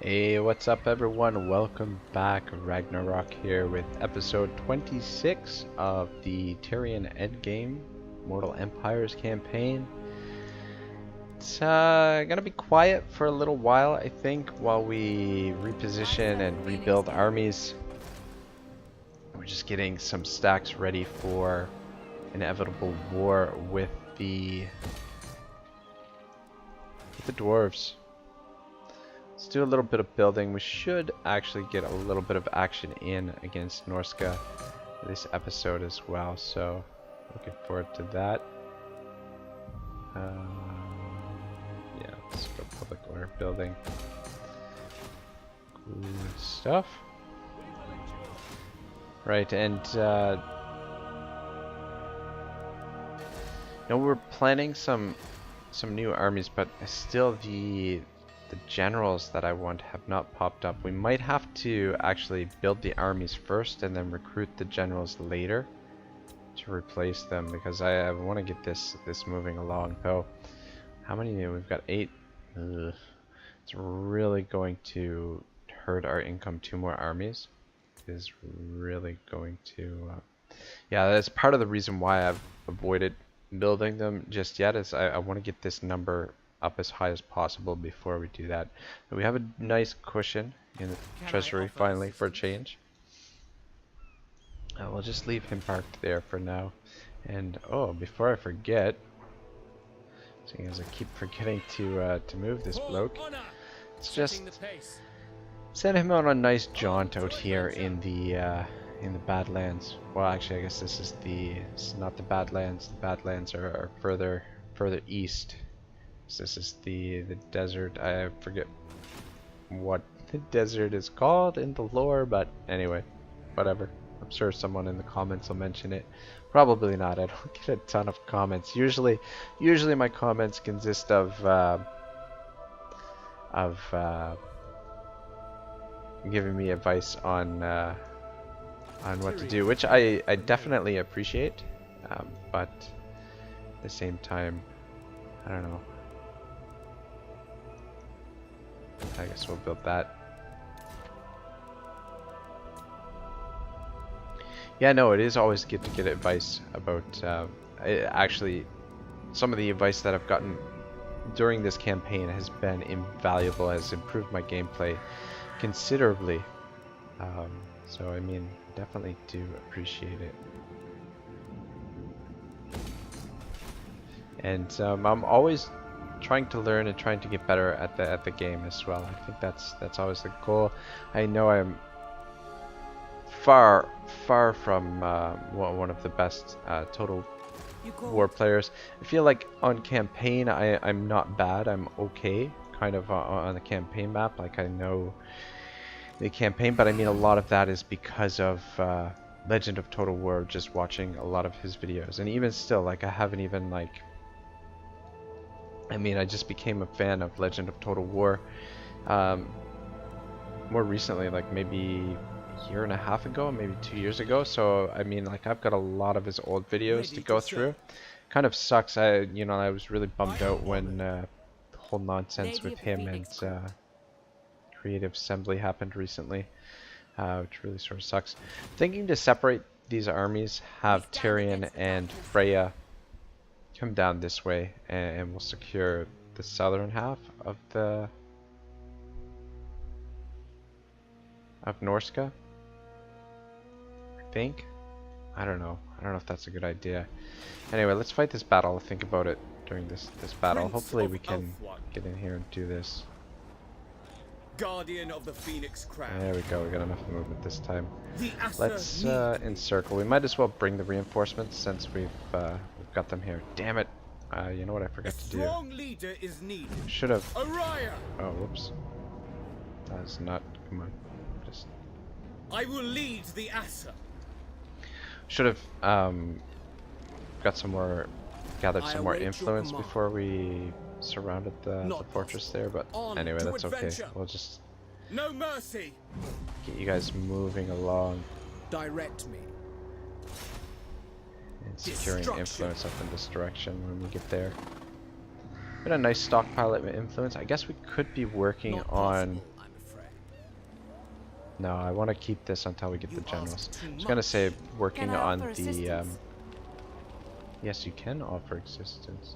Hey, what's up everyone? Welcome back. Ragnarok here with episode 26 of the Tyrion Endgame Mortal Empires campaign. It's gonna be quiet for a little while, I think, while we reposition and rebuild armies. We're just getting some stacks ready for inevitable war with the dwarves. Let's do a little bit of building. We should actually get a little bit of action in against Norska this episode as well, so looking forward to that. Yeah, let's go public order building. Good stuff. Right, and we're planning some new armies, but still the generals that I want have not popped up. We might have to actually build the armies first and then recruit the generals later to replace them, because I want to get this moving along. So how many? We've got 8. Ugh. It's really going to hurt our income. 2 more armies is really going to yeah, that's part of the reason why I've avoided building them just yet, is I want to get this number up as high as possible before we do that. And we have a nice cushion in the treasury finally for a change. We'll just leave him parked there for now. And oh, before I forget, seeing as I keep forgetting to move this bloke, let's just send him on a nice jaunt out here in the Badlands. Well, actually, I guess this is not the Badlands. The Badlands are further east. This is the desert. I forget what the desert is called in the lore, but anyway, whatever. I'm sure someone in the comments will mention it. Probably not. I don't get a ton of comments. Usually my comments consist of giving me advice on what to do, which I definitely appreciate, but at the same time, I don't know. I guess we'll build that. Yeah, no, it is always good to get advice about, actually, some of the advice that I've gotten during this campaign has been invaluable, has improved my gameplay considerably. So, I mean, definitely do appreciate it. And I'm always trying to learn and trying to get better at the game as well. I think that's always the goal. I know I'm far from one of the best Total War players. I feel like on campaign I'm not bad. I'm okay, kind of on the campaign map. Like, I know the campaign, but I mean, a lot of that is because of Legend of Total War, just watching a lot of his videos. And even still, like, I haven't even, like, I mean, I just became a fan of Legend of Total War more recently, like maybe a year and a half ago, maybe 2 years ago. So I mean, like, I've got a lot of his old videos to go through. Kind of sucks. I was really bummed out when the whole nonsense with him and Creative Assembly happened recently, which really sort of sucks. Thinking to separate these armies, have Tyrion and Freya come down this way, and we'll secure the southern half of Norska, I think. I don't know if that's a good idea. Anyway, let's fight this battle. I'll think about it during this battle. Hopefully we can get in here and do this. Guardian of the Phoenix Crown. There we go. We got enough movement this time. Let's encircle. We might as well bring the reinforcements since we've got them here. Damn it! You know what I forgot to do? Leader is needed. Should have. Araya! Oh, whoops. That is not. Come on. Just. I will lead the Assa. Should have got some more, gathered some more influence before we surrounded the fortress there. But anyway, that's okay. We'll just. No mercy. Get you guys moving along. Direct me. And securing influence up in this direction when we get there. Got a nice stockpile of influence. I guess we could be working on No, I want to keep this until we get the generals. ask too I was gonna say working Can I on offer the. assistance? Yes, you can offer assistance.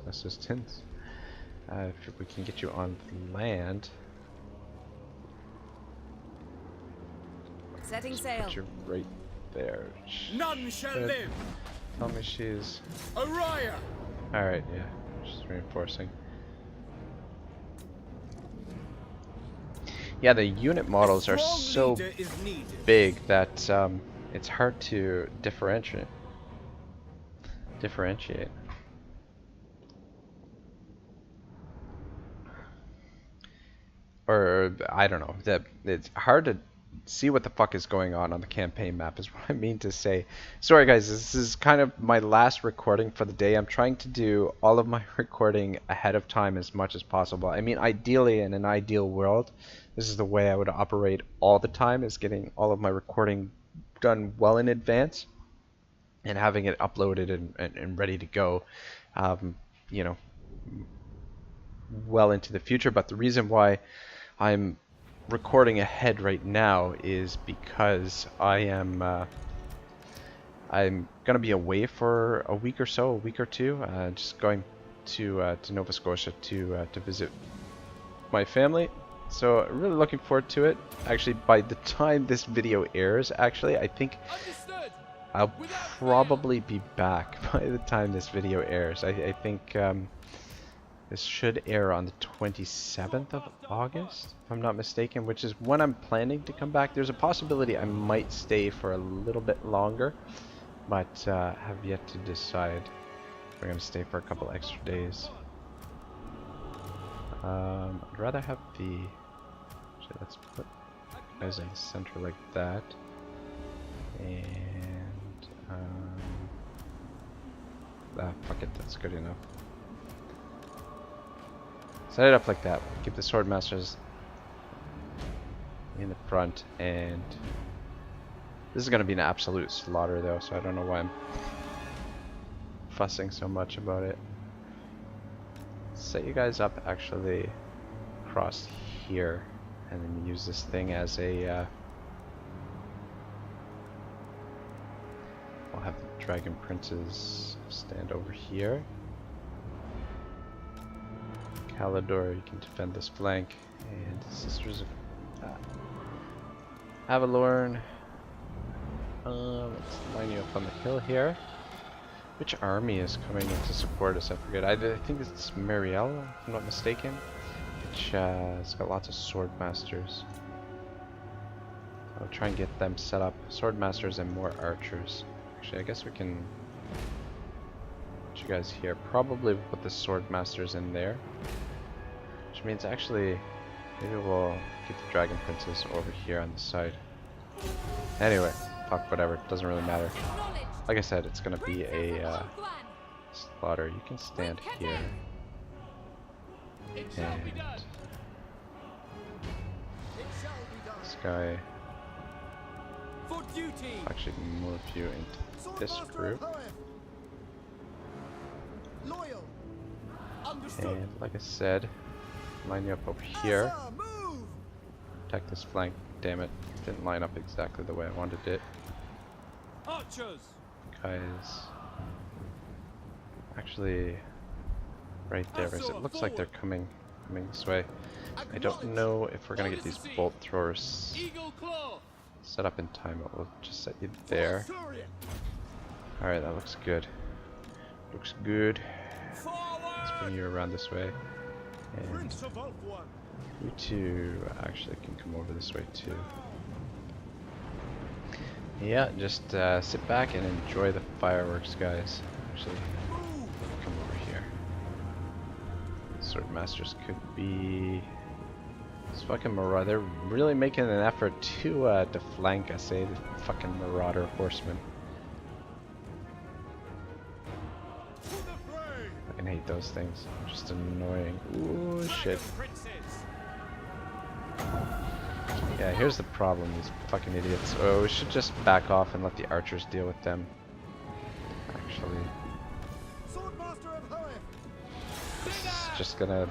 If we can get you on land. Setting Just sail. put you right there. None shall Good. live. Tell me she's. Oriah. Alright, yeah. She's reinforcing. Yeah, the unit models are strong so leader is needed. big that it's hard to differentiate. Or I don't know. That it's hard to see what the fuck is going on the campaign map is what I mean to say. Sorry guys, this is kind of my last recording for the day. I'm trying to do all of my recording ahead of time as much as possible. I mean, ideally in an ideal world, this is the way I would operate all the time, is getting all of my recording done well in advance and having it uploaded and ready to go, you know, well into the future. But the reason why I'm recording ahead right now is because I'm gonna be away for a week or so, a week or two, just going to Nova Scotia to visit my family. So really looking forward to it. Actually, by the time this video airs, actually, I think I'll probably be back by the time this video airs. I think this should air on the 27th of August, if I'm not mistaken, which is when I'm planning to come back. There's a possibility I might stay for a little bit longer, but have yet to decide if we're going to stay for a couple extra days. I'd rather have the... Actually, let's put guys in the center like that. And... fuck it, that's good enough. Set it up like that. Keep the swordmasters in the front, and this is going to be an absolute slaughter though, so I don't know why I'm fussing so much about it. Set you guys up actually across here, and then use this thing as a we'll have the dragon princes stand over here. Calidor, you can defend this flank, and Sisters of Avalorn. Let's line you up on the hill here. Which army is coming in to support us? I forget. I think it's Marielle, if I'm not mistaken. Which has got lots of swordmasters. I'll try and get them set up. Swordmasters and more archers. Actually, I guess we can put you guys here. Probably we'll put the swordmasters in there. Which means actually, maybe we'll keep the dragon princes over here on the side. Anyway, fuck, whatever. Doesn't really matter. Like I said, it's gonna be a slaughter. You can stand here. And this guy. Actually move you into this group. And like I said, line you up over here. Protect this flank. Damn it. Didn't line up exactly the way I wanted it. Archers. Guys. Actually, right there, because it looks like they're coming this way. I don't know if we're gonna get these bolt throwers set up in time, but we'll just set you there. Alright, that looks good. Looks good. Let's bring you around this way. And you two actually can come over this way too. Yeah, just sit back and enjoy the fireworks, guys. Actually, come over here. Swordmasters could be... This fucking marauder. They're really making an effort to flank us, eh? The fucking marauder horsemen. Fucking hate those things. Just annoying. Ooh, shit. Yeah, here's the problem, these fucking idiots. Oh, we should just back off and let the archers deal with them. Actually.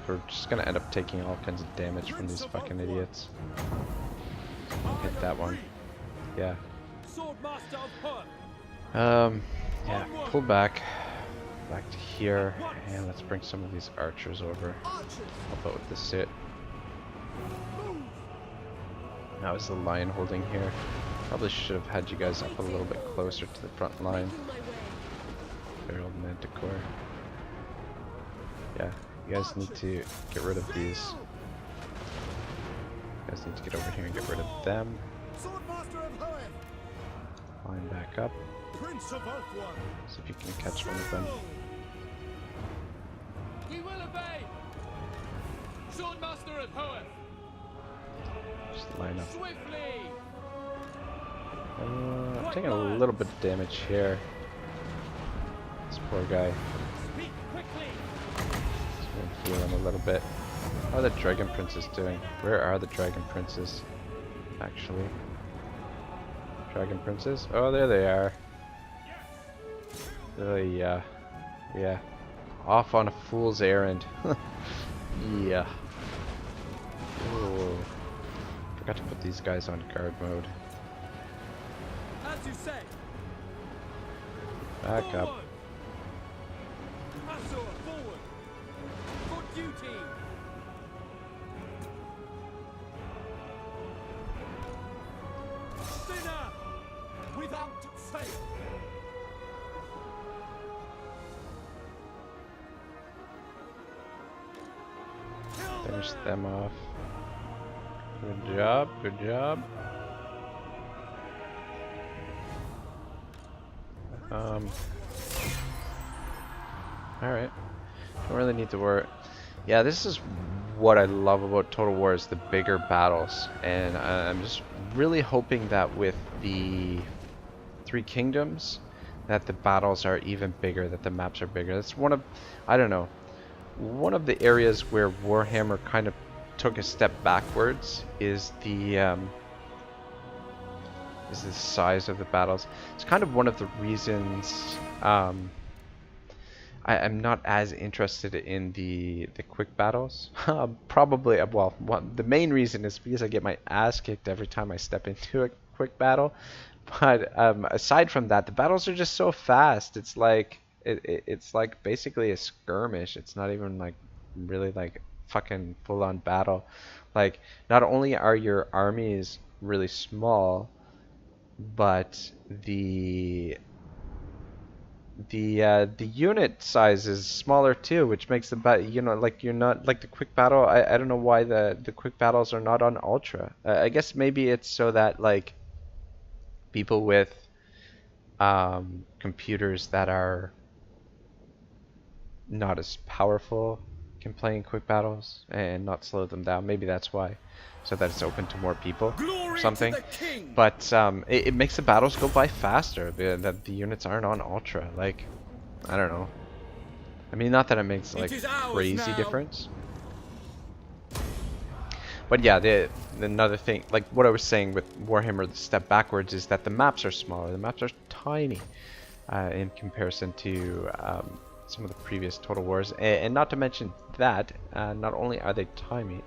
We're just gonna end up taking all kinds of damage from these fucking idiots. Hit that one. Yeah. Swordmaster of Hurt. Yeah, pull back. Back to here. And let's bring some of these archers over. Help out with the sit. That was the Lion holding here. Probably should have had you guys up a little bit closer to the front line. Very old Manticore. Yeah, you guys need to get rid of these. You guys need to get over here and get rid of them. Line back up. See if you can catch one of them. We will obey. Swordmaster of Hoeth. Just line up. Swiftly. I'm taking a little bit of damage here. This poor guy. Speak quickly. Just gonna heal him a little bit. How are the Dragon Princes doing? Where are the Dragon Princes? Actually. Dragon Princes? Oh, there they are. Yeah. Yeah. Off on a fool's errand. Yeah. Ooh. Forgot to put these guys on guard mode. As you say. Back up. Forward. Azure, forward. For duty. Sinner. Without fail. Finish them off. Good job, good job. Alright. Don't really need to worry. Yeah, this is what I love about Total War is the bigger battles. And I'm just really hoping that with the Three Kingdoms, that the battles are even bigger, that the maps are bigger. That's one of, I don't know, one of the areas where Warhammer kind of took a step backwards is the size of the battles. It's kind of one of the reasons I'm not as interested in the quick battles. Probably, well, the main reason is because I get my ass kicked every time I step into a quick battle. But aside from that, the battles are just so fast. It's like it's like basically a skirmish. It's not even like really like fucking full-on battle. Like, not only are your armies really small, but the unit size is smaller too, which makes the like you're not like the quick battle. I don't know why the quick battles are not on ultra. I guess maybe it's so that like people with computers that are not as powerful can play in quick battles and not slow them down. Maybe that's why, so that it's open to more people or something. But it makes the battles go by faster. That the units aren't on ultra. Like, I don't know. I mean, not that it makes like crazy difference. But yeah, another thing, like what I was saying with Warhammer, the step backwards is that the maps are smaller. The maps are tiny in comparison to some of the previous Total Wars, and not to mention that not only are they tiny,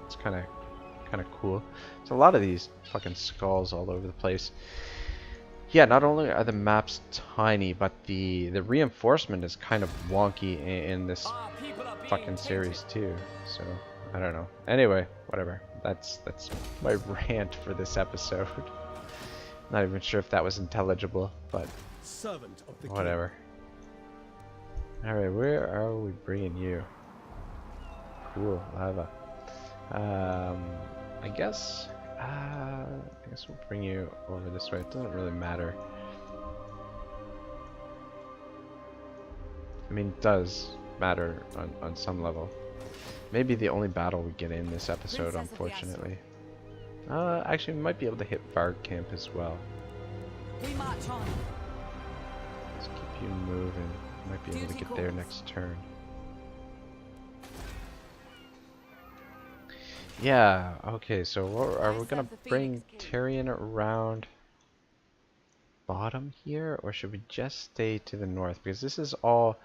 it's kind of cool. There's a lot of these fucking skulls all over the place. Yeah, not only are the maps tiny, but the reinforcement is kind of wonky in this fucking series too. So I don't know. Anyway, whatever. That's my rant for this episode. Not even sure if that was intelligible, but whatever. Alright, where are we bringing you? Cool, lava. I guess we'll bring you over this way. It doesn't really matter. I mean, it does matter on some level. Maybe the only battle we get in this episode, unfortunately. Actually, we might be able to hit Varg Camp as well. We march on. Let's keep you moving. Might be able to get there next turn. Yeah, okay, so are we gonna bring Tyrion around bottom here, or should we just stay to the north? Because this is all...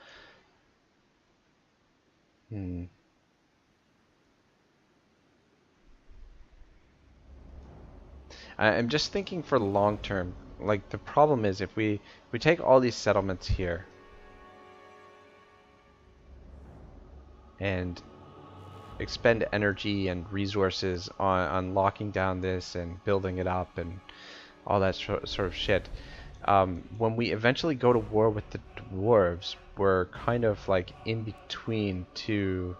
I'm just thinking for long term. Like, the problem is if we take all these settlements here and expend energy and resources on locking down this and building it up and all that sort of shit, when we eventually go to war with the dwarves, we're kind of like in between two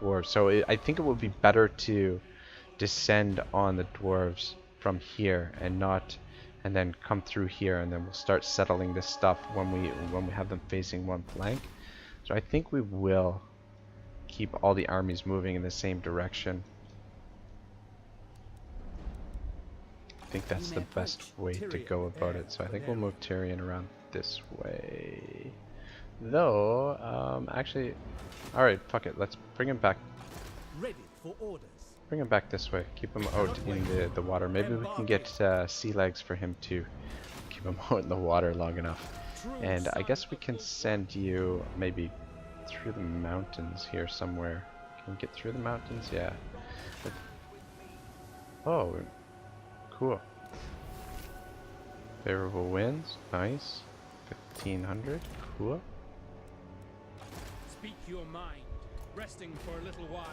dwarves. So I think it would be better to descend on the dwarves from here and then come through here, and then we'll start settling this stuff when we have them facing one flank. So I think we will keep all the armies moving in the same direction. I think that's the best way to go about it. So I think we'll move Tyrion around this way. Though, actually, alright, fuck it. Let's bring him back. Ready for orders. Bring him back this way. Keep him out in the water. Maybe we can get sea legs for him to keep him out in the water long enough. And I guess we can send you maybe through the mountains here somewhere. Can we get through the mountains? Yeah. Oh, cool. Favorable winds. Nice. 1500. Cool. Speak your mind, resting for a little while.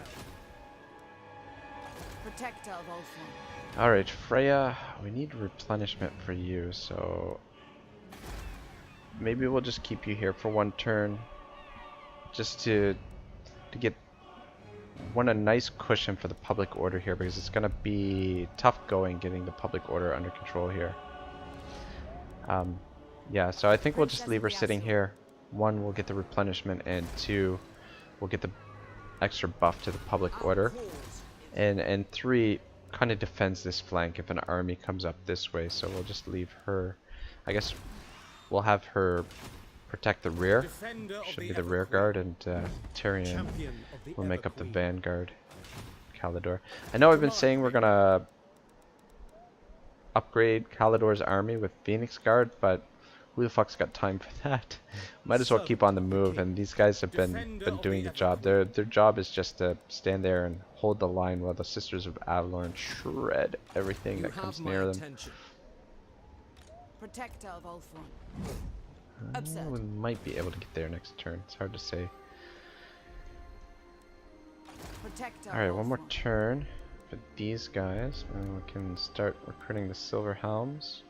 Protect Elves Tyrion. Alright, Freya, we need replenishment for you, so maybe we'll just keep you here for one turn, just to get a nice cushion for the public order here, because it's gonna be tough going getting the public order under control here. Yeah, so I think we'll just leave her sitting here. One, we'll get the replenishment, and two, we'll get the extra buff to the public order. And three, kind of defends this flank if an army comes up this way, so we'll just leave her. I guess we'll have her protect the rear. Should be the rear guard, and Tyrion will make up the vanguard. Calidor. I know I've been saying we're gonna upgrade Calidor's army with Phoenix Guard, but who the fuck's got time for that? Might as well keep on the move, and these guys have been doing the job. Their job is just to stand there and hold the line while the Sisters of Avalorn shred everything that comes near them. Protect Elves Tyrion. We might be able to get there next turn. It's hard to say. Alright, one more turn for these guys, and we can start recruiting the Silver Helms.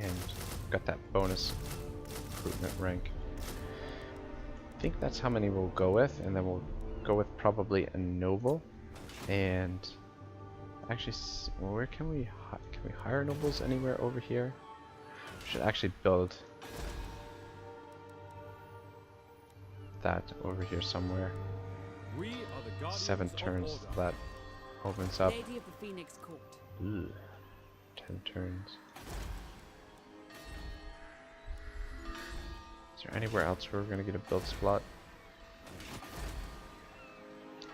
And got that bonus recruitment rank. I think that's how many we'll go with, and then we'll go with probably a noble. And actually, where can we hire nobles anywhere over here? We should actually build that over here somewhere. 7 turns that opens up. Lady of the Phoenix Court. Ooh, 10 turns. Is there anywhere else where we're gonna get a build slot?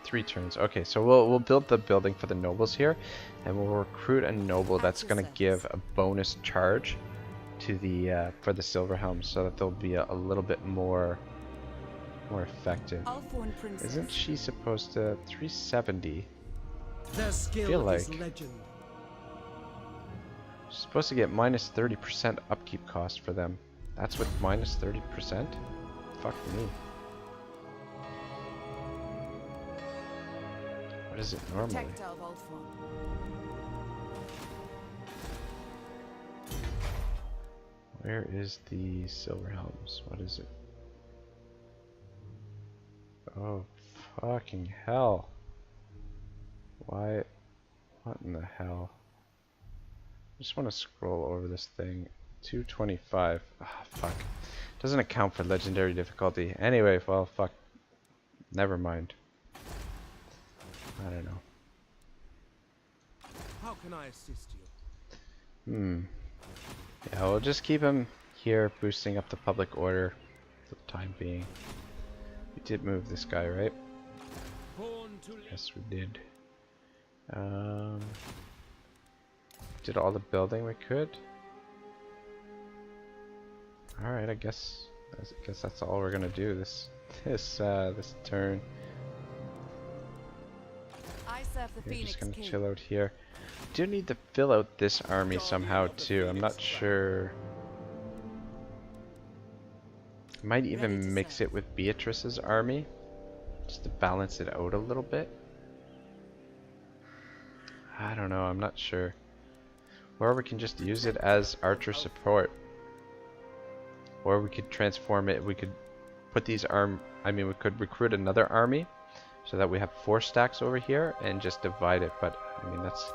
3 turns. Okay, so we'll build the building for the nobles here, and we'll recruit a noble that's gonna give a bonus charge to the for the Silver Helms, so that they'll be a little bit more effective. Isn't she supposed to 370? Their skill feel like is legend. She's supposed to get minus 30% upkeep cost for them. That's with minus 30%? Fuck me. What is it normally? Protect Elves Tyrion. Where is the Silver Helms? What is it? Oh, fucking hell. Why? What in the hell? I just want to scroll over this thing. 225. Ah, fuck. Doesn't account for legendary difficulty. Anyway, well, fuck. Never mind. I don't know. How can I assist you? Yeah, we'll just keep him here, boosting up the public order for the time being. We did move this guy, right? Yes, we did. Did all the building we could. All right, I guess that's all we're gonna do this turn. I serve the We're just Phoenix gonna King. chill out here. Do need to fill out this army somehow too. I'm not sure. Might Ready to even mix serve. it with Beatrice's army, just to balance it out a little bit. I don't know, I'm not sure. Or we can just use it as archer support. Or we could transform it, we could put these we could recruit another army so that we have 4 stacks over here and just divide it, but I mean that's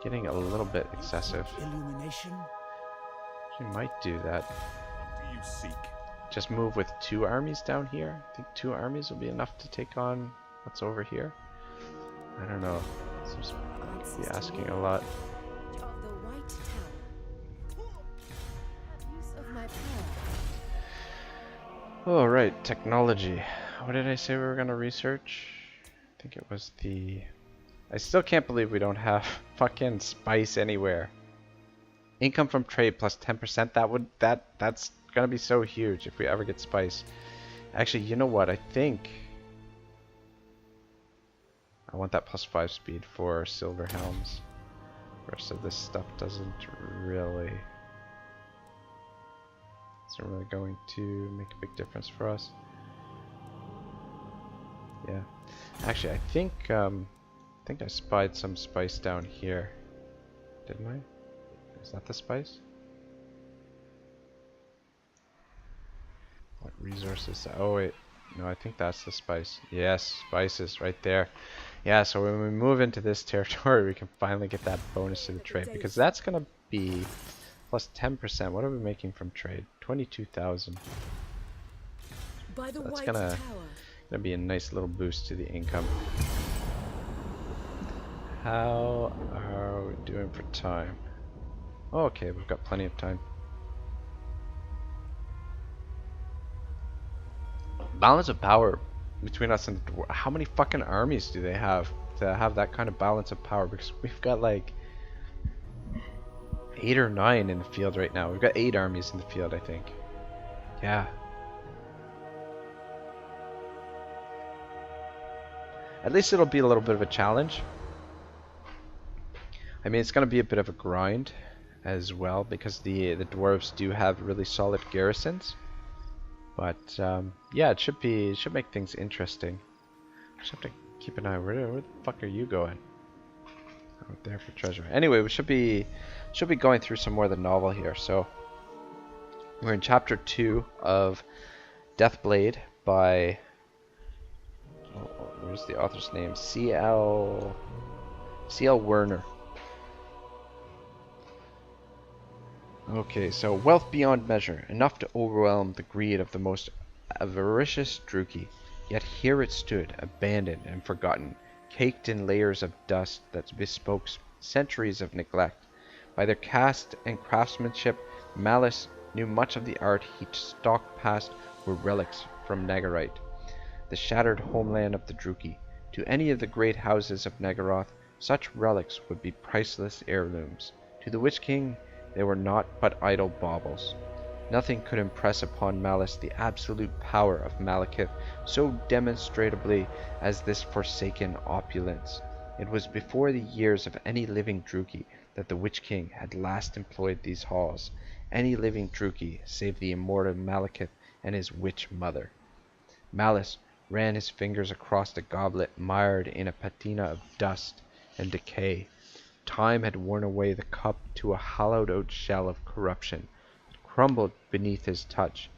getting a little bit excessive. Illumination. We might do that. What do you seek? Just move with 2 armies down here. I think 2 armies will be enough to take on what's over here. I don't know. Seems to be asking a lot. Of the White Tower. Have use of my power. Oh, right, technology. What did I say we were gonna research? I think it was the... I still can't believe we don't have fucking spice anywhere. Income from trade plus 10%. That's gonna be so huge if we ever get spice. Actually, you know what? I think I want that plus 5 speed for silver helms. The rest of this stuff isn't really going to make a big difference for us. Yeah. Actually, I think I spied some spice down here. Didn't I? Is that the spice? What resources? Oh wait, no, I think that's the spice. Yes, spices right there. Yeah, so when we move into this territory, we can finally get that bonus to the trade, because that's gonna be plus 10%. What are we making from trade? 22,000. By the That's White gonna Tower. be a nice little boost to the income. How are we doing for time? Oh, okay, we've got plenty of time. Balance of power between us and how many fucking armies do they have to have that kind of balance of power? Because we've got like 8 or 9 in the field right now. We've got 8 armies in the field, I think. Yeah. At least it'll be a little bit of a challenge. I mean, it's going to be a bit of a grind as well, because the dwarves do have really solid garrisons. But yeah, it should make things interesting. Just have to keep an eye. Where the fuck are you going? Out there for treasure. Anyway, we should be going through some more of the novel here. So we're in chapter 2 of Deathblade by where's the author's name? C.L. Werner. Okay, so wealth beyond measure, enough to overwhelm the greed of the most avaricious Druki. Yet here it stood, abandoned and forgotten, caked in layers of dust that bespoke centuries of neglect. By their cast and craftsmanship, Malice knew much of the art he stalked past were relics from Naggarond, the shattered homeland of the Druki. To any of the great houses of Naggaroth, such relics would be priceless heirlooms. To the Witch King, they were naught but idle baubles. Nothing could impress upon Malice the absolute power of Malekith so demonstrably as this forsaken opulence. It was before the years of any living Druki that the Witch King had last employed these halls, any living Druki save the immortal Malekith and his witch mother. Malice ran his fingers across the goblet mired in a patina of dust and decay. Time had worn away the cup to a hollowed-out shell of corruption. It crumbled beneath his touch,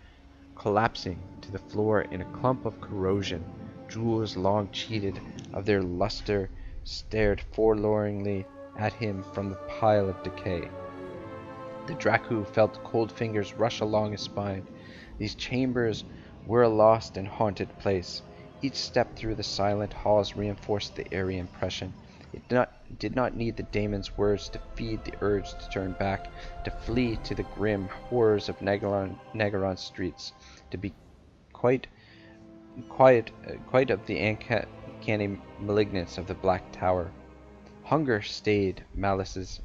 collapsing to the floor in a clump of corrosion. Jewels long cheated of their luster stared forlornly at him from the pile of decay. The Dracu felt cold fingers rush along his spine. These chambers were a lost and haunted place. Each step through the silent halls reinforced the eerie impression. It did not need the daemon's words to feed the urge to turn back, to flee to the grim horrors of Naggarond streets, to be quite of the uncanny malignance of the Black Tower. Hunger stayed Malice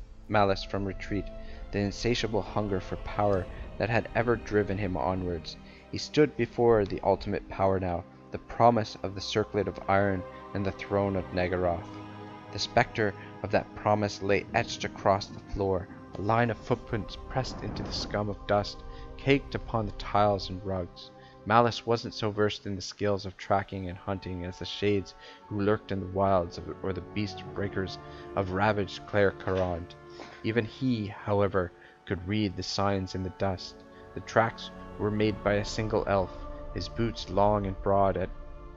from retreat, the insatiable hunger for power that had ever driven him onwards. He stood before the ultimate power now, the promise of the circlet of iron and the throne of Naggaroth. The spectre of that promise lay etched across the floor, a line of footprints pressed into the scum of dust, caked upon the tiles and rugs. Malice wasn't so versed in the skills of tracking and hunting as the shades who lurked in the wilds or the beast breakers of ravaged Clare Carrond. Even he, however, could read the signs in the dust. The tracks were made by a single elf, his boots long and broad at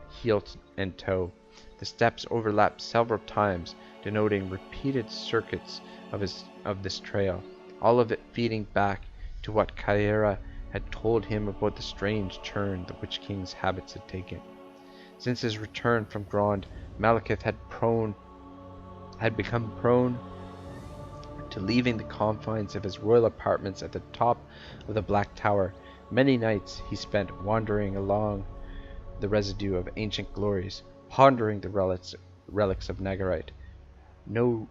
heel and toe. The steps overlapped several times, denoting repeated circuits of this trail, all of it feeding back to what Khaine had told him about the strange turn the Witch King's habits had taken. Since his return from Grond, Malekith had become prone to leaving the confines of his royal apartments at the top of the Black Tower. Many nights he spent wandering along the residue of ancient glories, pondering the relics of Naggarond. No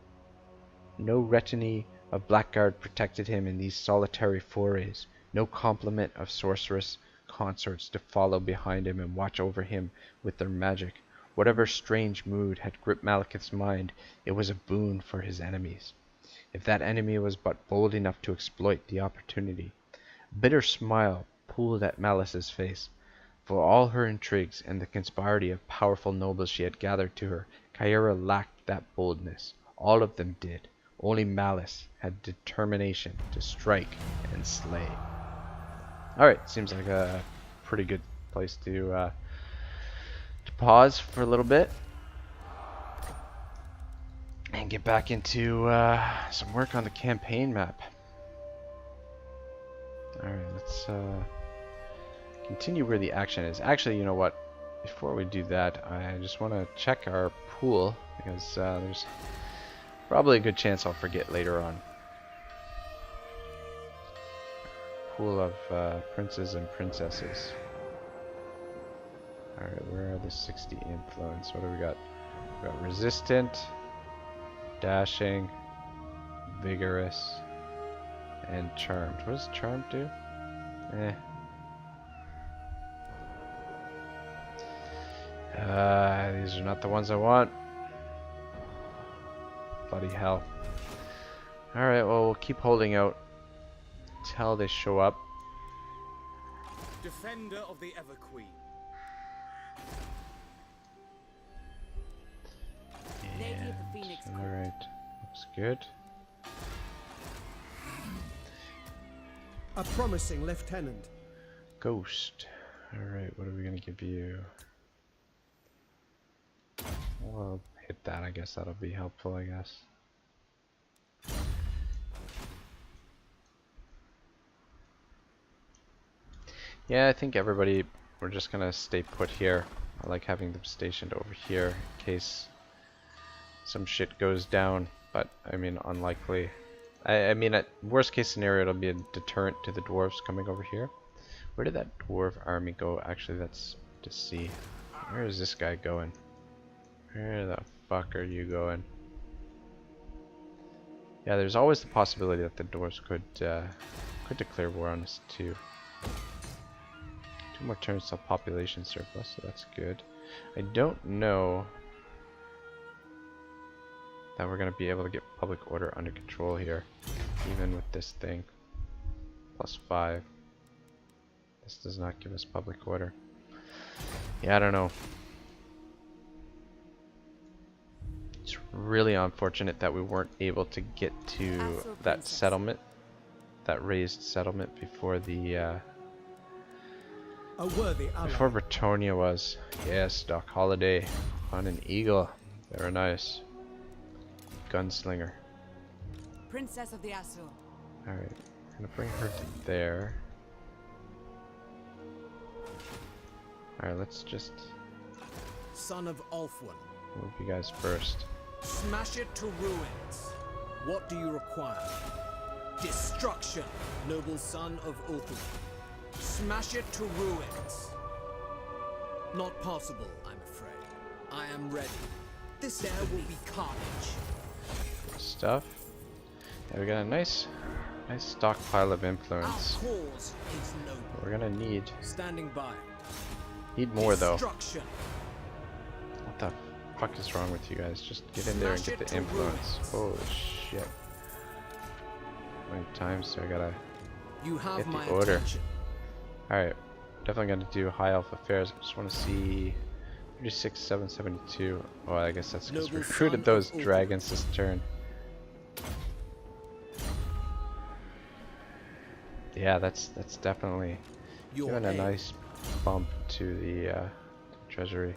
retinue of blackguard protected him in these solitary forays, no complement of sorceress consorts to follow behind him and watch over him with their magic. Whatever strange mood had gripped Malekith's mind, it was a boon for his enemies, if that enemy was but bold enough to exploit the opportunity. A bitter smile pulled at Malice's face. For all her intrigues and the conspiracy of powerful nobles she had gathered to her, Khaine lacked that boldness. All of them did. Only Malice had determination to strike and slay. Alright, seems like a pretty good place to pause for a little bit and get back into some work on the campaign map. Alright, let's continue where the action is. Actually, you know what? Before we do that, I just want to check our pool, because there's probably a good chance I'll forget later on. Pool of princes and princesses. Alright, where are the 60 influence? What do we got? We got resistant, dashing, vigorous, and charmed. What does charmed do? These are not the ones I want. Bloody hell. Alright, well, we'll keep holding out until they show up. Defender of the Everqueen. Lady of the Phoenix Court. Alright, looks good. A promising lieutenant. Ghost. Alright, what are we gonna give you? Well, hit that, I guess that'll be helpful, I guess. Yeah, I think everybody, we're just gonna stay put here. I like having them stationed over here in case some shit goes down, but I mean, unlikely. I mean, at worst case scenario, it'll be a deterrent to the dwarves coming over here. Where did that dwarf army go? Actually, that's to see. Where is this guy going? Where the fuck are you going? Yeah, there's always the possibility that the dwarves could declare war on us too. 2 more turns till population surplus, so that's good. I don't know that we're gonna be able to get public order under control here, even with this thing. +5. This does not give us public order. Yeah, I don't know. It's really unfortunate that we weren't able to get to that settlement, that raised settlement before the A worthy ally. before Bretonia was. Yes, Doc Holliday on an eagle. Very nice. Gunslinger. Princess of the Azul. Alright, I'm gonna bring her to there. Alright, let's just Son of Ulfwyn. move you guys first. Smash it to ruins. What do you require? Destruction, noble son of Ulthuan. Smash it to ruins. Not possible, I'm afraid. I am ready. There will be carnage. Stuff. Yeah, we got a nice stockpile of Our influence. cause is noble. We're gonna need Standing by. more though. Destruction. What the fuck is wrong with you guys? Just get in there and get the influence. Holy shit. How many times do I gotta You have get my the order? attention. Alright, definitely gonna do High Elf Affairs. I just want to see 36, 772. Oh, I guess that's because we Noble recruited son those of Ulthuan. dragons this turn. Yeah, that's definitely Your giving a aim. nice bump to the treasury.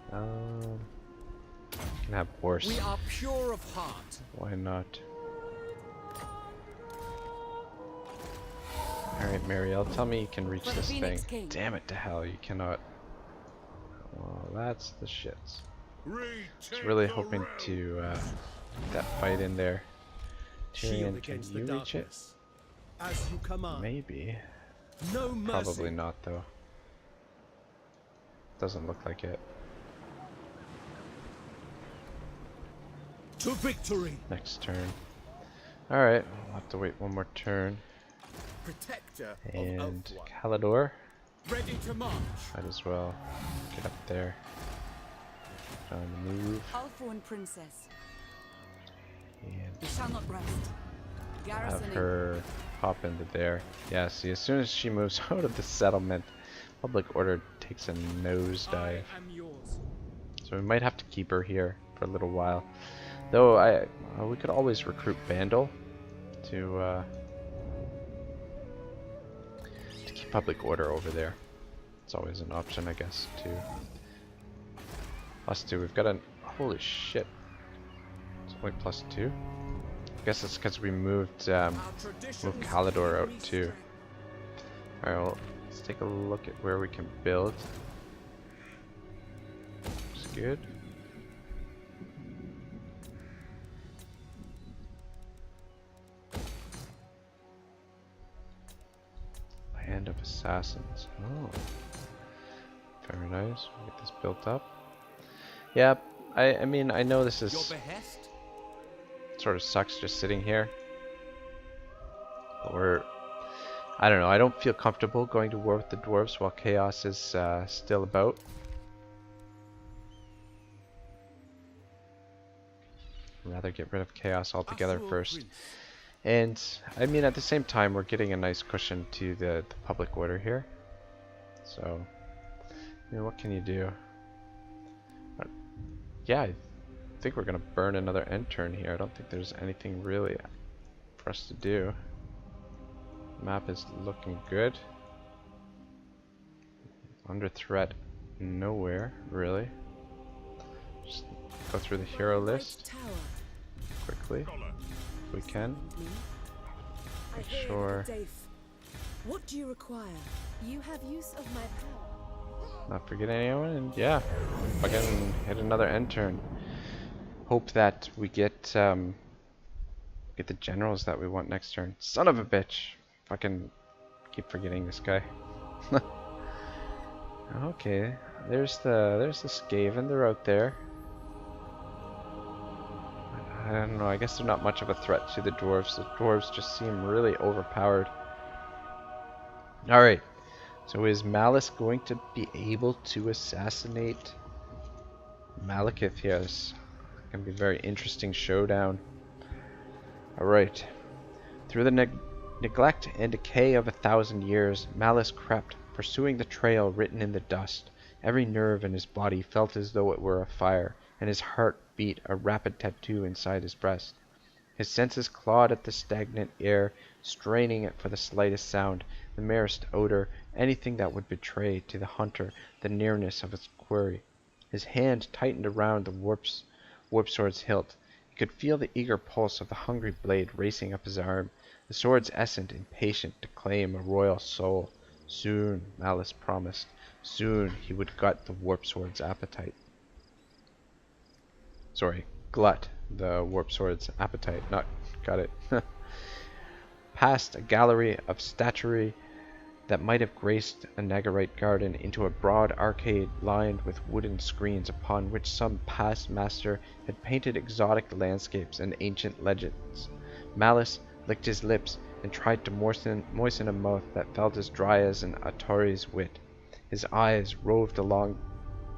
Can have horse. We are pure of heart. Why not? Alright, Marielle, tell me you can reach For the this thing. Phoenix King. Damn it to hell, you cannot. Well, that's the shits. I was really hoping to get that fight in there. Tyrion, can you reach it? As you command. Maybe. No mercy. Probably not, though. Doesn't look like it. To victory. Next turn. Alright, we'll have to wait one more turn. Protector And of Elfwa. Kalidor, Ready to march. might as well get up there. On the move. Alphuan princess. And We shall not rest. have Garrisoning. her hop into there. Yeah, see, as soon as she moves out of the settlement, public order takes a nosedive. I am yours. So we might have to keep her here for a little while. Though we could always recruit Vandal to keep public order over there. It's always an option, I guess. To +2, we've got a holy shit. It's only +2. I guess it's because we moved Kalidor out too. Alright, well, let's take a look at where we can build. Looks good. Land of Assassins. Oh. Very nice. We'll get this built up. Yeah, I mean, I know this Your is behest. sort of sucks just sitting here. But I don't know, I don't feel comfortable going to war with the dwarves while chaos is still about. I'd rather get rid of chaos altogether Afro first. Prince. And I mean, at the same time, we're getting a nice cushion to the public order here. So, you know, what can you do? Yeah, I think we're gonna burn another end turn here. I don't think there's anything really for us to do. Map is looking good. Under threat, nowhere really. Just go through the hero White list Tower. quickly if we can. Me? I Make hear sure. the Dave. What do you require? You have use of my power. Not forget anyone, and yeah, fucking hit another end turn. Hope that we get the generals that we want next turn. Son of a bitch! Fucking keep forgetting this guy. Okay, there's the Skaven. They're out there. I don't know. I guess they're not much of a threat to the dwarves. The dwarves just seem really overpowered. All right. So is Malice going to be able to assassinate Malekith here? This is going to be a very interesting showdown. Alright. Through the neglect and decay of 1,000 years, Malice crept, pursuing the trail written in the dust. Every nerve in his body felt as though it were afire, and his heart beat a rapid tattoo inside his breast. His senses clawed at the stagnant air, straining it for the slightest sound, the merest odor, anything that would betray to the hunter the nearness of its quarry. His hand tightened around the warp sword's hilt. He could feel the eager pulse of the hungry blade racing up his arm, the sword's essence impatient to claim a royal soul. Soon, Malice promised, soon he would gut the warp sword's appetite. Sorry, glut the warp sword's appetite, not got it. Past a gallery of statuary that might have graced a Naggarite garden into a broad arcade lined with wooden screens upon which some past master had painted exotic landscapes and ancient legends. Malice licked his lips and tried to moisten a mouth that felt as dry as an Atari's wit. His eyes roved along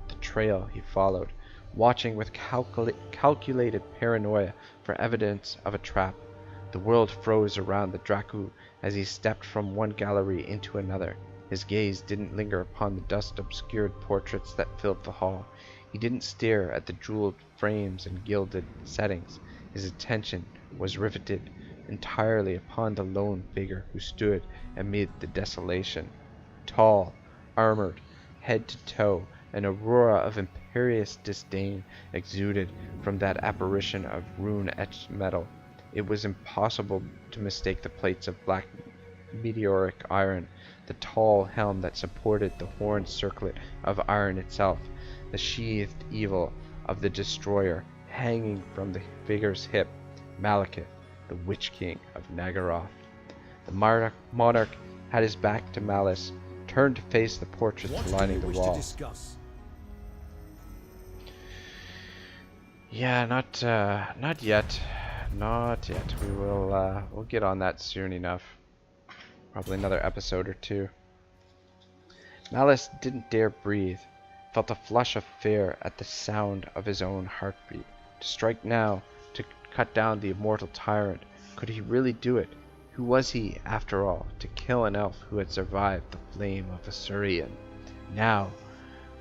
the trail he followed, watching with calculated paranoia for evidence of a trap. The world froze around the Dracu as he stepped from one gallery into another. His gaze didn't linger upon the dust-obscured portraits that filled the hall. He didn't stare at the jeweled frames and gilded settings. His attention was riveted entirely upon the lone figure who stood amid the desolation. Tall, armored, head to toe, an aurora of imperious disdain exuded from that apparition of rune-etched metal. It was impossible to mistake the plates of black meteoric iron, the tall helm that supported the horned circlet of iron itself, the sheathed evil of the destroyer hanging from the figure's hip. Malekith, the Witch King of Naggarond. The monarch had his back to Malice, turned to face the portraits lining the wall. Yeah, not yet. Not yet. We'll get on that soon enough. Probably another episode or two. Malice didn't dare breathe, felt a flush of fear at the sound of his own heartbeat. To strike now, to cut down the immortal tyrant, could he really do it? Who was he, after all, to kill an elf who had survived the flame of Asuryan? Now,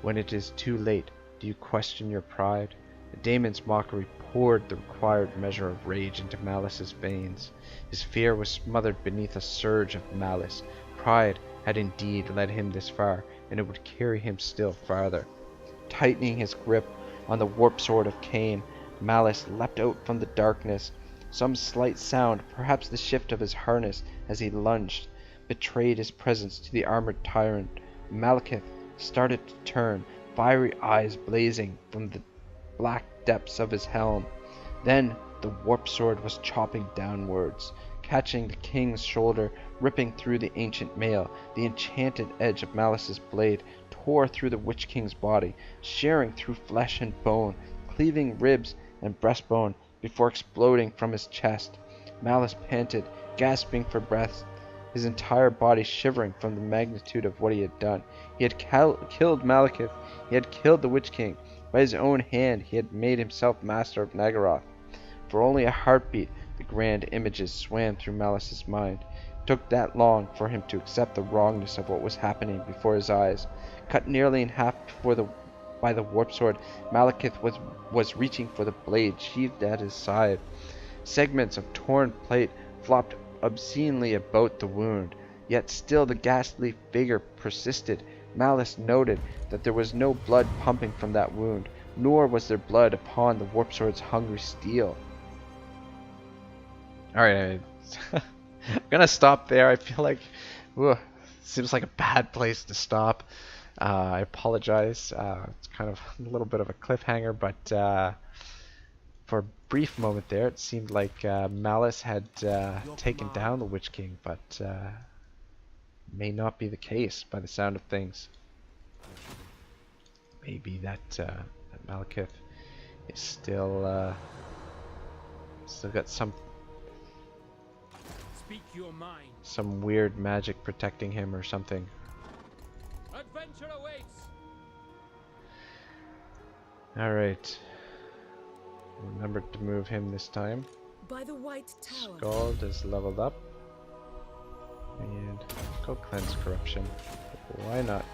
when it is too late, do you question your pride? The daemon's mockery poured the required measure of rage into Malice's veins. His fear was smothered beneath a surge of malice. Pride had indeed led him this far, and it would carry him still farther. Tightening his grip on the warp sword of Khaine, Malice leapt out from the darkness. Some slight sound, perhaps the shift of his harness as he lunged, betrayed his presence to the armored tyrant. Malekith started to turn, fiery eyes blazing from the black depths of his helm. Then the warp sword was chopping downwards, catching the king's shoulder, ripping through the ancient mail. The enchanted edge of Malice's blade tore through the Witch King's body, shearing through flesh and bone, cleaving ribs and breastbone before exploding from his chest. Malice panted, gasping for breath, his entire body shivering from the magnitude of what he had done. He had killed Malekith. He had killed the Witch King. By his own hand he had made himself master of Naggarond. For only a heartbeat the grand images swam through Malice's mind. It took that long for him to accept the wrongness of what was happening before his eyes. Cut nearly in half by the warp sword, Malekith was reaching for the blade sheathed at his side. Segments of torn plate flopped obscenely about the wound, yet still the ghastly figure persisted. Malice noted that there was no blood pumping from that wound, nor was there blood upon the warp sword's hungry steel. Alright, I'm gonna stop there. I feel like seems like a bad place to stop. I apologize. It's kind of a little bit of a cliffhanger, but for a brief moment there, it seemed like Malice had taken down the Witch King, but may not be the case by the sound of things. Maybe that Malekith is still got Speak your mind. some weird magic protecting him or something. Adventure awaits. Alright. Remember to move him this time. By the White Tower. Scald is leveled up. And go cleanse corruption. Why not?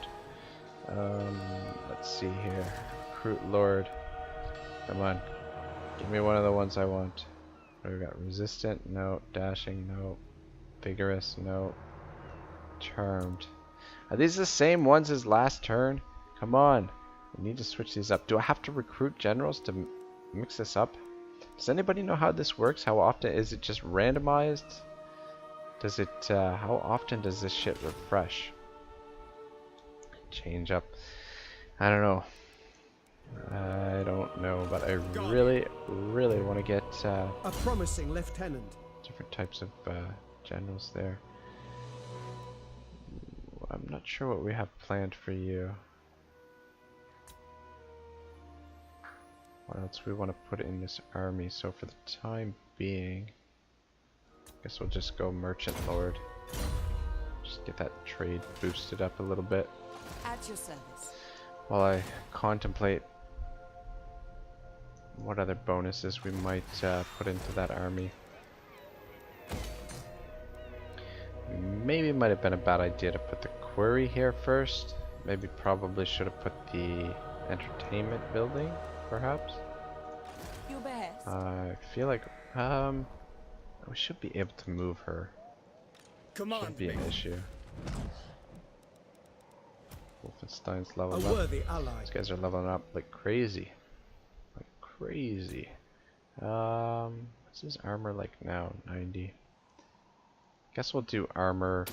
Let's see here. Recruit Lord. Come on. Give me one of the ones I want. What do we got? Resistant? No. Dashing? No. Vigorous? No. Charmed. Are these the same ones as last turn? Come on. I need to switch these up. Do I have to recruit generals to mix this up? Does anybody know how this works? How often? Is it just randomized? Does it, how often does this shit refresh? Change up. I don't know. I don't know, but I really want to get A promising lieutenant. different types of generals there. I'm not sure what we have planned for you. What else we want to put in this army? So for the time being, I guess we'll just go Merchant Lord. Just get that trade boosted up a little bit At your service. while I contemplate what other bonuses we might put into that army. Maybe it might have been a bad idea to put the quarry here first. Maybe probably should have put the entertainment building, perhaps. Your best. I feel like we should be able to move her. Command Shouldn't be an me. issue. Wolfenstein's A leveled up. worthy ally. These guys are leveling up like crazy. Like crazy. What's his armor like now? 90. Guess we'll do armor,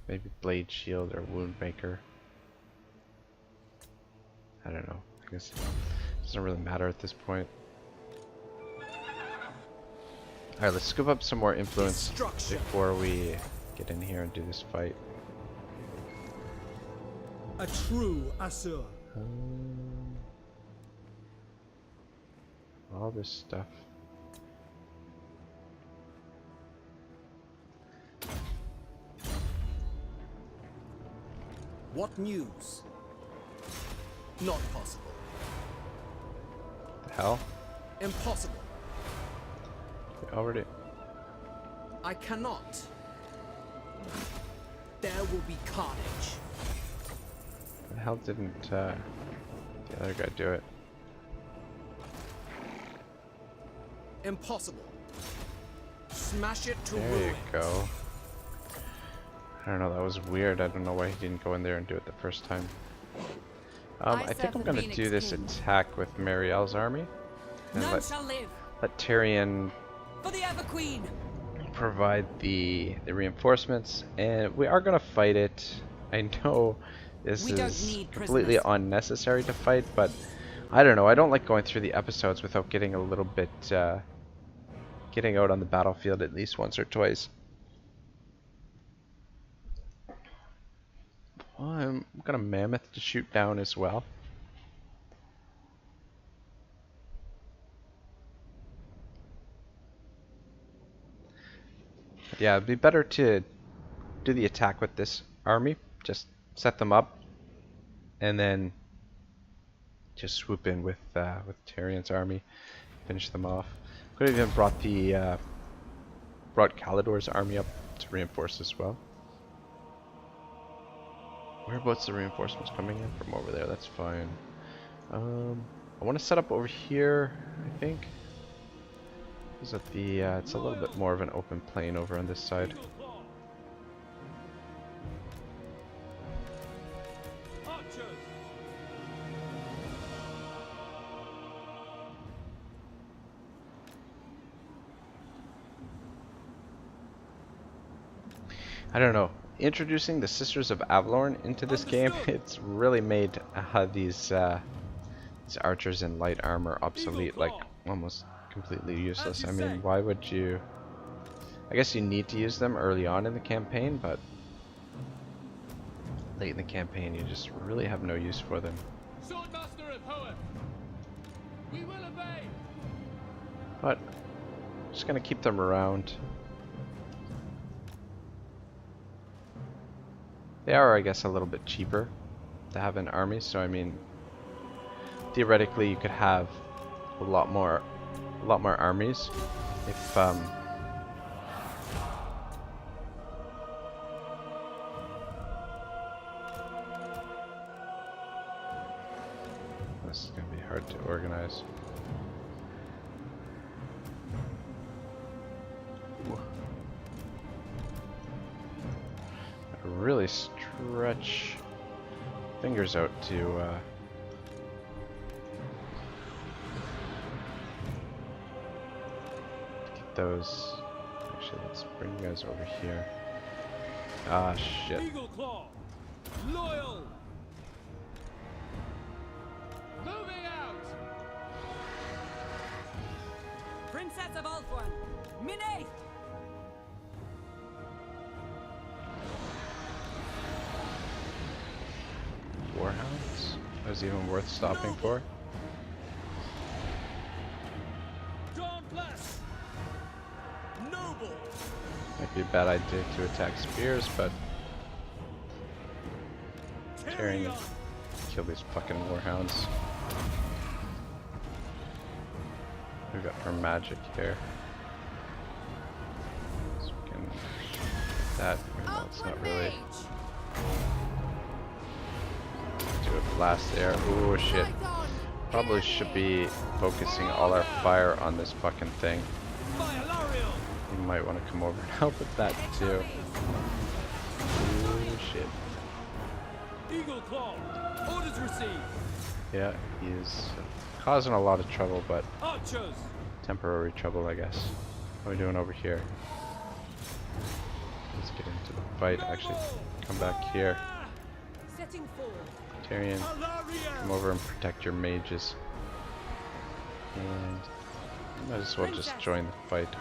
maybe blade shield or wound maker. I don't know. I guess it doesn't really matter at this point. Alright, let's scoop up some more influence before we get in here and do this fight. A true Asur. All this stuff. What news? Not possible. The hell? Impossible. We already. I cannot. There will be carnage. The hell didn't the other guy do it? Impossible. Smash it to There ruins. you go. I don't know, that was weird. I don't know why he didn't go in there and do it the first time. I think I'm gonna do this attack with Marielle's army. And None shall live. let Tyrion For the Ever Queen. provide the reinforcements, and we are gonna fight it. I know this We don't is need completely prisoners. unnecessary to fight, but I don't know. I don't like going through the episodes without getting a little bit, getting out on the battlefield at least once or twice. Well, I'm got a mammoth to shoot down as well. Yeah, it'd be better to do the attack with this army. Just set them up, and then just swoop in with Tyrion's army, finish them off. Could have even brought the brought Calidor's army up to reinforce as well. Whereabouts the reinforcements coming in from over there? That's fine. I want to set up over here, I think. Is that the? It's a little bit more of an open plain over on this side. I don't know. Introducing the Sisters of Avalorn into this game, it's really made these archers in light armor obsolete, like almost completely useless. I mean, why would you? I guess you need to use them early on in the campaign, but late in the campaign you just really have no use for them. Swordmaster of Hoenn, we will obey. But just gonna keep them around. They are, I guess, a little bit cheaper to have in armies, so I mean, theoretically you could have a lot more armies if this is gonna be hard to organize. Really stretch fingers out to get those. Actually, let's bring you guys over here. Ah, shit. Eagle Claw, loyal. Moving out. Princess of Althorn. Minate. Warhounds? That was even worth stopping for. Dauntless. Noble. Might be a bad idea to attack spears, but Tyrion kill these fucking warhounds. we got for magic here? So we can that. Well, it's not really. Do a blast there. Oh shit. Probably should be focusing all our fire on this fucking thing. You might want to come over and help with that too. Oh shit. Eagle Claw. Orders received. Yeah, he's causing a lot of trouble, but Archers. temporary trouble, I guess. What are we doing over here? Let's get into the fight. Actually, come back here. Setting forward. Tyrion, come over and protect your mages. And might as well just join the fight.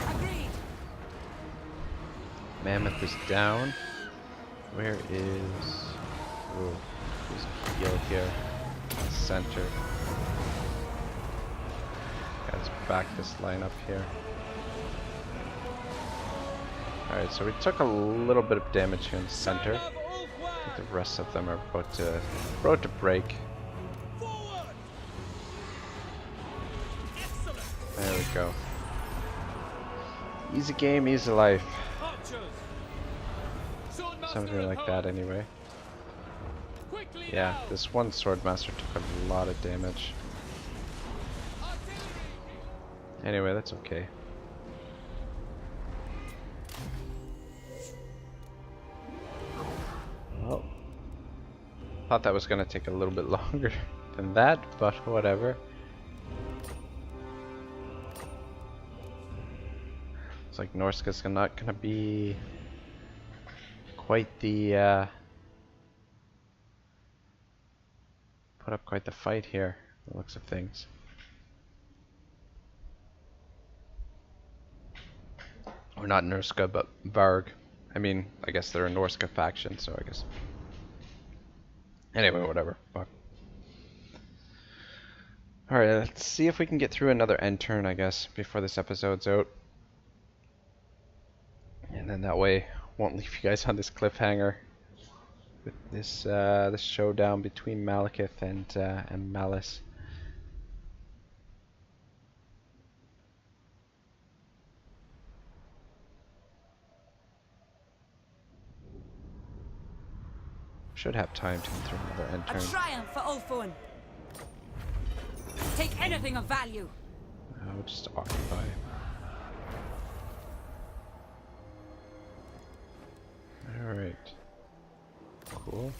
Agreed. Mammoth is down. Where is... Oh, there's a heal here. Center. Let's back this line up here. Alright, so we took a little bit of damage here in the center. I think the rest of them are about to break. There we go. Easy game, easy life. Something like that anyway. Yeah, this one swordmaster took a lot of damage. Anyway, that's okay. Well, thought that was gonna take a little bit longer than that, but whatever. It's like Norska's not gonna be quite the put up quite the fight here, the looks of things. Or not Norska, but Varg. I mean, I guess they're a Norska faction, so I guess. Anyway, whatever. Fuck. Alright, let's see if we can get through another end turn, I guess, before this episode's out. And then that way, won't leave you guys on this cliffhanger with this this showdown between Malekith and Malice. Should have time to get through another end A turn. triumph for Ulfuan. Take anything of value. I'll just occupy. Alright. Cool.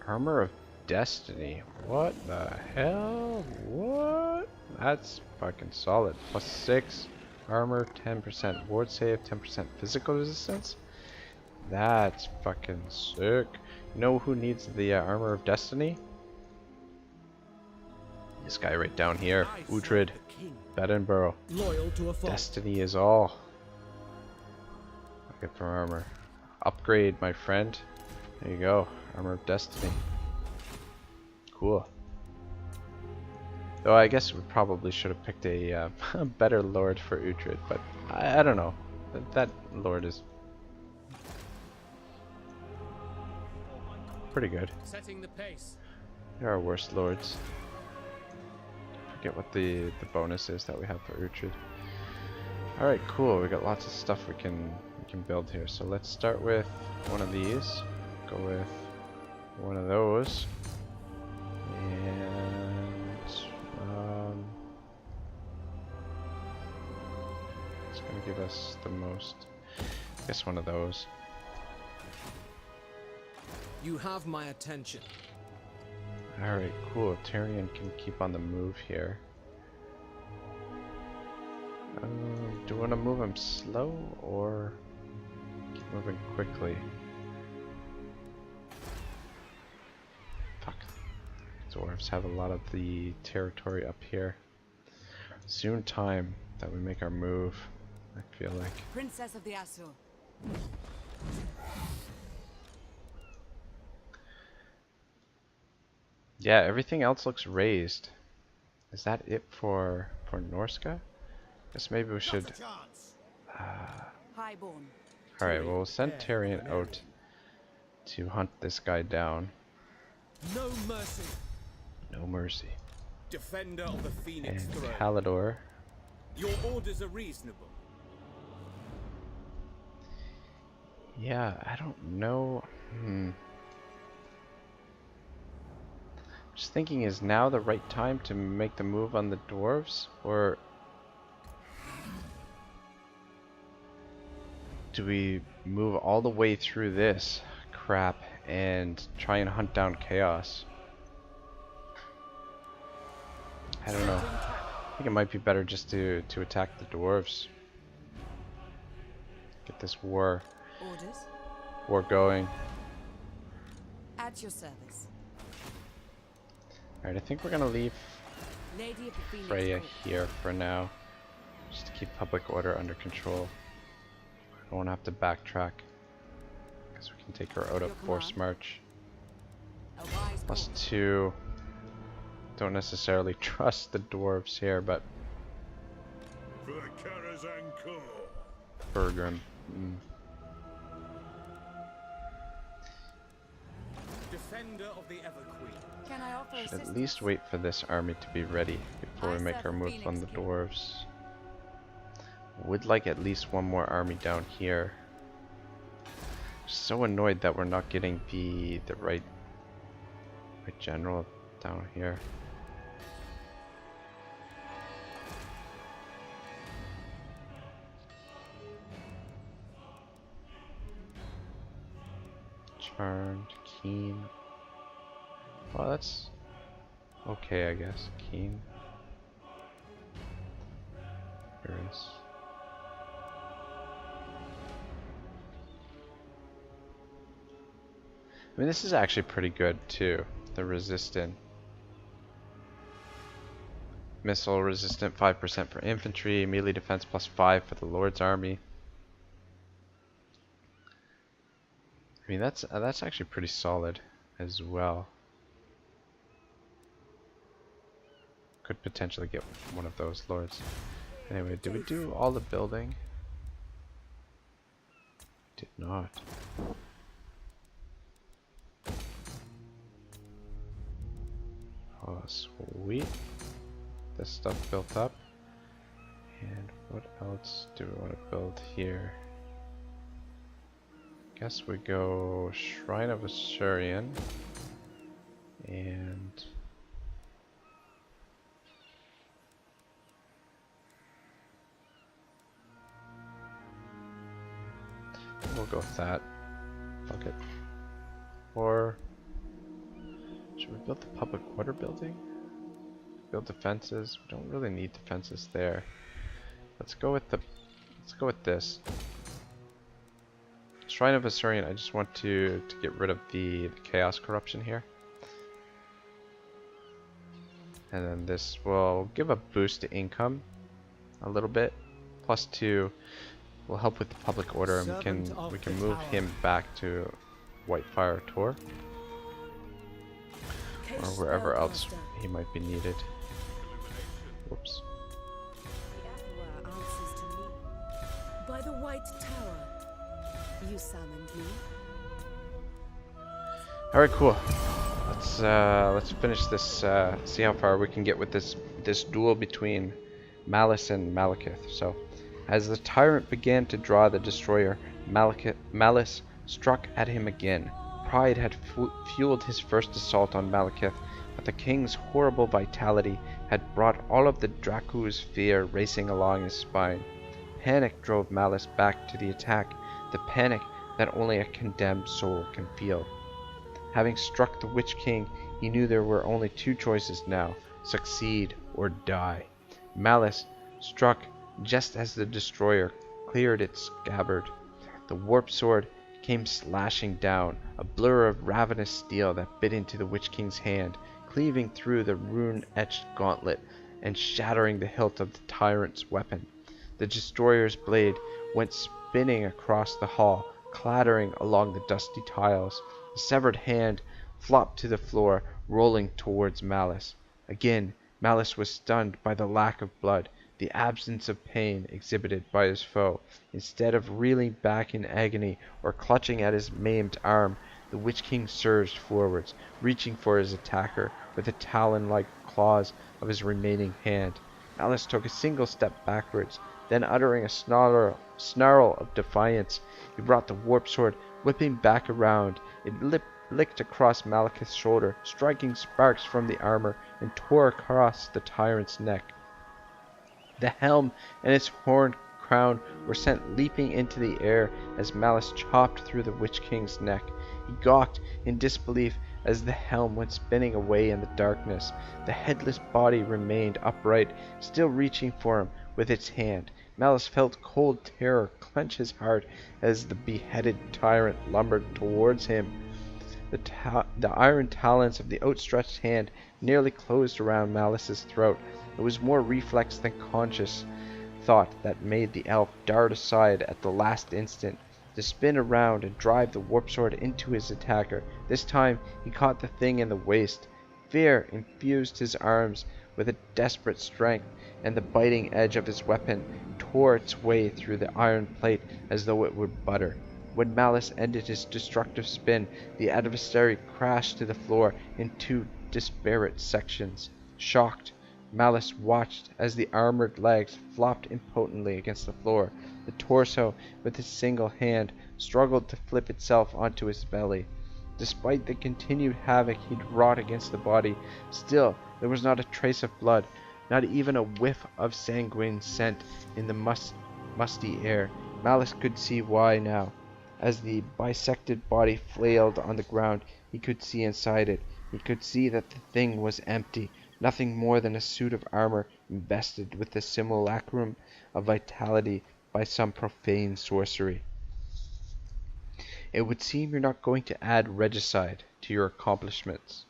Armor of Destiny. What the hell? What? That's fucking solid. +6 armor, 10% ward save, 10% physical resistance. That's fucking sick. You know who needs the armor of Destiny? This guy right down here. Uhtred. Edinburgh. Loyal to a fault. Destiny is all. Looking for armor. Upgrade, my friend. There you go. Armor of Destiny. Cool. Though I guess we probably should have picked a better lord for Uhtred, but I don't know. That lord is pretty good. Setting the pace. There are worse lords. Forget what the bonus is that we have for Uhtred. Alright, cool. We got lots of stuff we can build here. So let's start with one of these. Go with one of those. And it's gonna give us the most, I guess, one of those. You have my attention. Alright, cool. Tyrion can keep on the move here. Do you want to move him slow or keep moving quickly? Fuck. Dwarves have a lot of the territory up here. Soon time that we make our move, I feel like. Princess of the Azure. Yeah, everything else looks raised. Is that it for Norska? Guess maybe we should. Highborn. Alright, well, we'll send Tyrion out to hunt this guy down. No mercy. No mercy. Defender of the Phoenix And Throne. Kalidor. Your orders are reasonable. Yeah, I don't know. Just thinking, is now the right time to make the move on the dwarves? Or do we move all the way through this crap and try and hunt down chaos? I don't know. I think it might be better just to attack the dwarves. Get this war going. At your service. Alright, I think we're gonna leave Lady of the Phoenix Freya Court. here for now. Just to keep public order under control. I don't want to have to backtrack. Because we can take her out of Your force command. march. A wise Plus course. 2. Don't necessarily trust the dwarves here, but For the Karazhan Corps. Bergrim. Defender of the Everqueen. Can I offer Should assistance? at least wait for this army to be ready before we I make serve our the move Phoenix on the King. dwarves. Would like at least one more army down here. So annoyed that we're not getting the right general down here. Charmed, keen. Well, that's okay, I guess. Keen. There is. I mean, this is actually pretty good too. The resistant. Missile resistant 5% for infantry, melee defense +5 for the Lord's army. I mean, that's actually pretty solid as well. Could potentially get one of those lords. Anyway, did we do all the building? Did not. Oh, sweet. This stuff built up. And what else do we want to build here? Guess we go Shrine of Assyrian and we'll go with that. Fuck it. Or should we build the public order building? Build defenses. We don't really need defenses there. Let's go with this. Shrine of Assyrian, I just want to get rid of the chaos corruption here. And then this will give a boost to income a little bit. +2 will help with the public order, and we can move him back to Whitefire Tor or wherever else he might be needed. Whoops. The Emperor answers to me. By the White Tower, you summoned me. All right, cool. Let's finish this. See how far we can get with this duel between Malice and Malekith. So, as the tyrant began to draw the destroyer, Malice struck at him again. Pride had fueled his first assault on Malekith, but the king's horrible vitality had brought all of the Dracu's fear racing along his spine. Panic drove Malice back to the attack, the panic that only a condemned soul can feel. Having struck the Witch King, he knew there were only two choices now: succeed or die. Malice struck just as the destroyer cleared its scabbard. The warp sword came slashing down, a blur of ravenous steel that bit into the Witch King's hand, cleaving through the rune-etched gauntlet and shattering the hilt of the tyrant's weapon. The destroyer's blade went spinning across the hall, clattering along the dusty tiles. The severed hand flopped to the floor, rolling towards Malice. Again, Malice was stunned by the lack of blood, the absence of pain exhibited by his foe. Instead of reeling back in agony or clutching at his maimed arm, the Witch King surged forwards, reaching for his attacker with the talon-like claws of his remaining hand. Malus took a single step backwards, then uttering a snarl of defiance, he brought the warp sword whipping back around. It licked across Malekith's shoulder, striking sparks from the armor, and tore across the tyrant's neck. The helm and its horned crown were sent leaping into the air as Malus chopped through the Witch King's neck. He gawked in disbelief as the helm went spinning away in the darkness. The headless body remained upright, still reaching for him with its hand. Malus felt cold terror clench his heart as the beheaded tyrant lumbered towards him. The iron talons of the outstretched hand nearly closed around Malus's throat. It was more reflex than conscious thought that made the elf dart aside at the last instant, to spin around and drive the warp sword into his attacker. This time he caught the thing in the waist. Fear infused his arms with a desperate strength, and the biting edge of his weapon tore its way through the iron plate as though it were butter. When Malus ended his destructive spin, the adversary crashed to the floor in two disparate sections. Shocked, Malus watched as the armored legs flopped impotently against the floor. The torso, with his single hand, struggled to flip itself onto his belly. Despite the continued havoc he'd wrought against the body, still there was not a trace of blood, not even a whiff of sanguine scent in the musty air. Malus could see why now. As the bisected body flailed on the ground, he could see inside it. He could see that the thing was empty, nothing more than a suit of armor invested with the simulacrum of vitality by some profane sorcery. It would seem you're not going to add regicide to your accomplishments.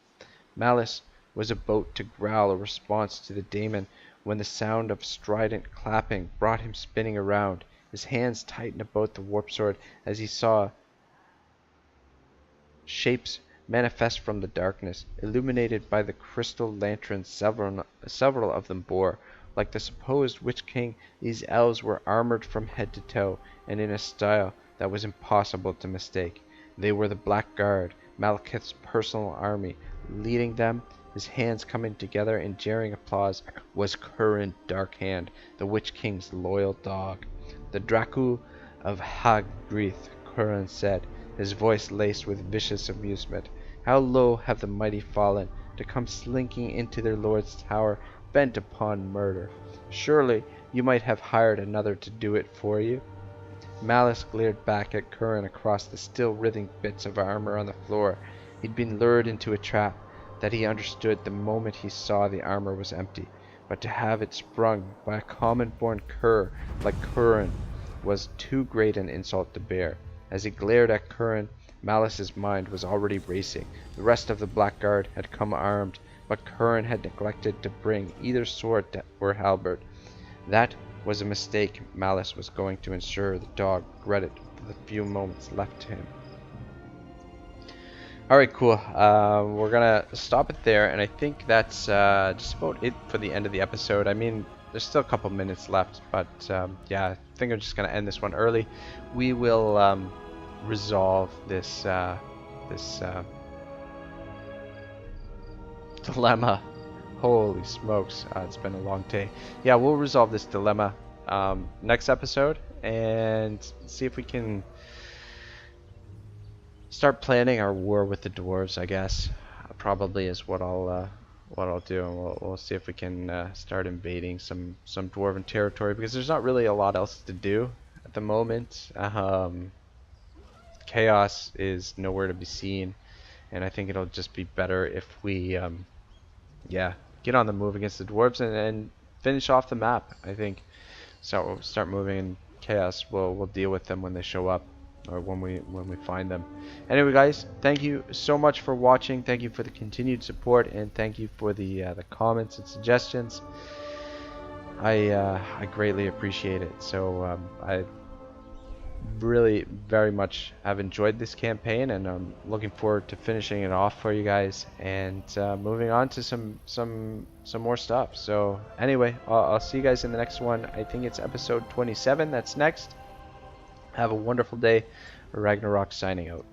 Malus was about to growl a response to the daemon when the sound of strident clapping brought him spinning around. His hands tightened about the warp sword as he saw shapes manifest from the darkness, illuminated by the crystal lanterns several of them bore. Like the supposed Witch King, these elves were armored from head to toe, and in a style that was impossible to mistake. They were the Black Guard, Malekith's personal army. Leading them, his hands coming together in jeering applause, was Curran Darkhand, the Witch King's loyal dog. The Dracu of Haggrith, Curran said, his voice laced with vicious amusement. How low have the mighty fallen, to come slinking into their lord's tower, bent upon murder. Surely you might have hired another to do it for you. Malus glared back at Curran across the still writhing bits of armor on the floor. He'd been lured into a trap that he understood the moment he saw the armor was empty, but to have it sprung by a common-born cur like Curran was too great an insult to bear. As he glared at Curran, Malus's mind was already racing. The rest of the Blackguard had come armed, but Curran had neglected to bring either sword or halberd. That was a mistake Malus was going to ensure the dog regretted for the few moments left to him. Alright, cool. We're gonna stop it there, and I think that's just about it for the end of the episode. I mean, there's still a couple minutes left, but yeah, I think I'm just gonna end this one early. We will resolve this dilemma. Holy smokes, it's been a long day. Yeah, we'll resolve this dilemma next episode and see if we can start planning our war with the dwarves, I guess. Probably is what I'll do, and we'll see if we can start invading some dwarven territory, because there's not really a lot else to do at the moment. Chaos is nowhere to be seen, and I think it'll just be better if we yeah, get on the move against the dwarves and finish off the map, I think. So we'll start moving, and chaos we'll deal with them when they show up, or when we find them. Anyway, guys, thank you so much for watching. Thank you for the continued support, and thank you for the comments and suggestions. I greatly appreciate it. So I really very much have enjoyed this campaign, and I'm looking forward to finishing it off for you guys and moving on to some more stuff. So anyway, I'll see you guys in the next one. I think it's episode 27 that's next. Have a wonderful day. Ragnarok signing out.